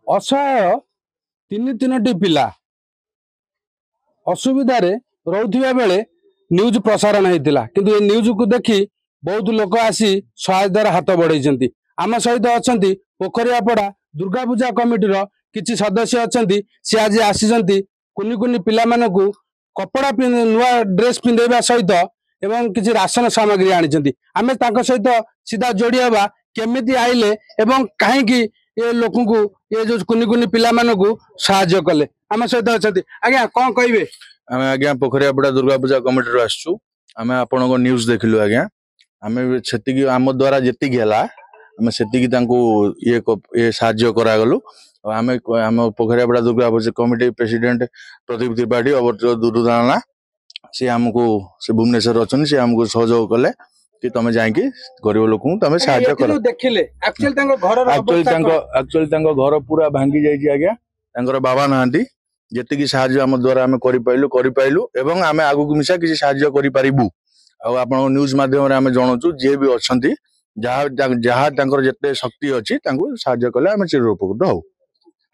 असहाय तीन तीन पिला असुविधार रोथिबा बेले न्यूज प्रसारण होता किंतु ए न्यूज को देखी बहुत लोक आसी सहायतार हाथ बढ़ाई आम सहित अच्छा पोखरियापड़ा दुर्गा पूजा कमिटीर किसी सदस्य अच्छा सी आज आसी कुनि कुनि पिला मानकु कपड़ा नुआ ड्रेस पिंधेबा सहित एवं किसी राशन सामग्री आनी आम सहित सीधा जोड़ी हवा केमिति आइले एवं कहीं ये लोक ये जो कुनि कुनि पिला मानकु साहाय्य कले आम सहित अच्छा आज्ञा कौन कहे आम आज्ञा पोखरियापड़ा दुर्गा पूजा कमिटी आसचु आम आपण न्यूज देखिलु आज्ञा आम से आम द्वारा जी है आम से ये साहाय्य करागलु आम आम पोखरियापड़ा दुर्गा पूजा कमिटी प्रेसिडेंट प्रदीप त्रिपाठी अवर्त दुर्दाना सी आमको से भुवनेश्वर अच्छा सी आमको सहयोग कले कि तुम जाकि गरीब लोक तुम साहाय्य कर एक्चुअली घर पूरा भांगी जाइए आज्ञा बाबा नहांती जी साहाय्य आम द्वारा आम करूँ एवं आम आगू मिशा किसी साहाय्य करूँ आप न्यूज माध्यम आम जनाऊँ जी भी अच्छा जहाँ जिते शक्ति अच्छी साहाय्य कले आम चिर उपकृत हो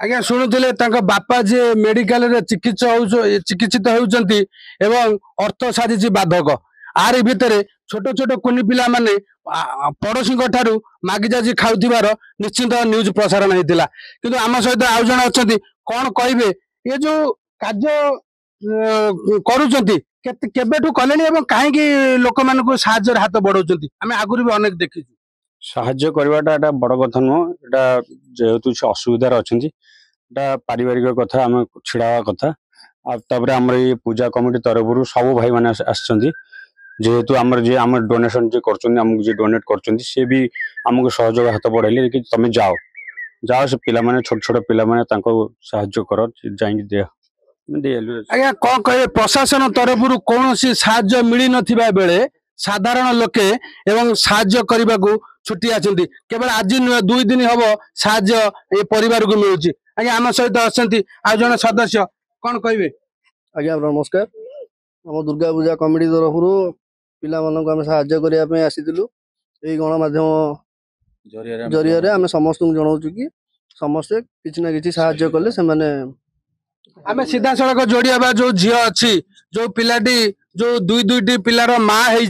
आज्ञा शुणुले बापा जी मेडिकल चिकित्सित होती अर्थ सारी बाधक आरी भितर छोट छोट कुनि पिला माने पड़ोशी ठारू मागी जाजी खाउथिबार निश्चित न्यूज प्रसारण होता किंतु आम सहित आउ जन अच्छा कौन कहे ये जो कार्य करुँच कले कहीं लोक मान साहाय्य हाथ बढ़ाऊँ आम आगुरी भी अनेक देखी साहाय्य करवाटा बड़ कथा नुह एटा जेहेतु से असुविधार अच्छा पारिवारिक कथा आम छिड़ा कथा आम ये पूजा कमिटी तरफ सब भाई मैंने जेहेतु आमर जे आम डोनेशन जे कर डोनेट कर भी आमको सहयोग हाथ बढ़ाइले कि तुम जाओ जाओ से पिला माने छोट छोट पिला माने साहाय्य कर जाई दे आज्ञा कौन कहे प्रशासन तरफ कौन साहाय्य मिल नथिबा बेले साधारण लोके एवं साहाय्य करने को छुट्टी आछंती केवल आज नुह 2 दिन हम साहाय्य ये परिवार को मिलूँ आज्ञा आम सहित अच्छा आ जन सदस्य कौन कहे आज्ञा नमस्कार आम दुर्गा पूजा कमिटी तरफ पिला मानक आम साहाय्य करने आसीलु यही गणमाध्यम जरिया आम समस्त जनाऊँ कि समस्ते किसी ना किसी साहाय्य कले से माने आम सीधा सड़क जोड़ी हवा जो झील अच्छी जो पिलाटी जो दुई दुईटी पिलार माँ है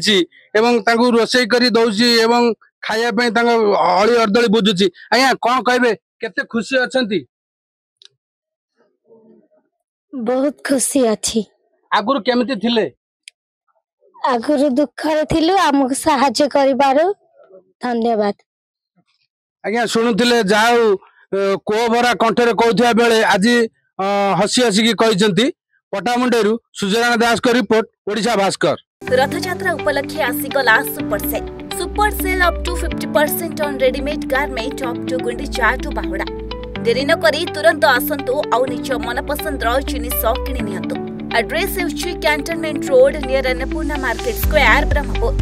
रोषे कर दौची एवं खायापी अली अर्दली बुझुची आज्ञा कौन कहे केते खुशी अच्छा बहुत खुशी अच्छी आगुर केमिति थिले आगुर दुखरे थिलु हमको साहाय्य करिबारो धन्यवाद आज्ञा शुणुथिले जाऊ को भरा कंठरे कहउथिया बेले आज हसी हसी की कहचंती पटामुंडेरु सुजनारायण दास को रिपोर्ट ओडिशा भास्कर रथयात्रा उपलक्षे आसीगला super sale up to 50% on readymade garment up to Gundicha to Bahuda देरी न करी तुरंत आसंतु आउ निज मनपसंद जिनिस किनि नियंतु एड्रेस हेउछि cantonment road near Annapurna market square Brahmapur.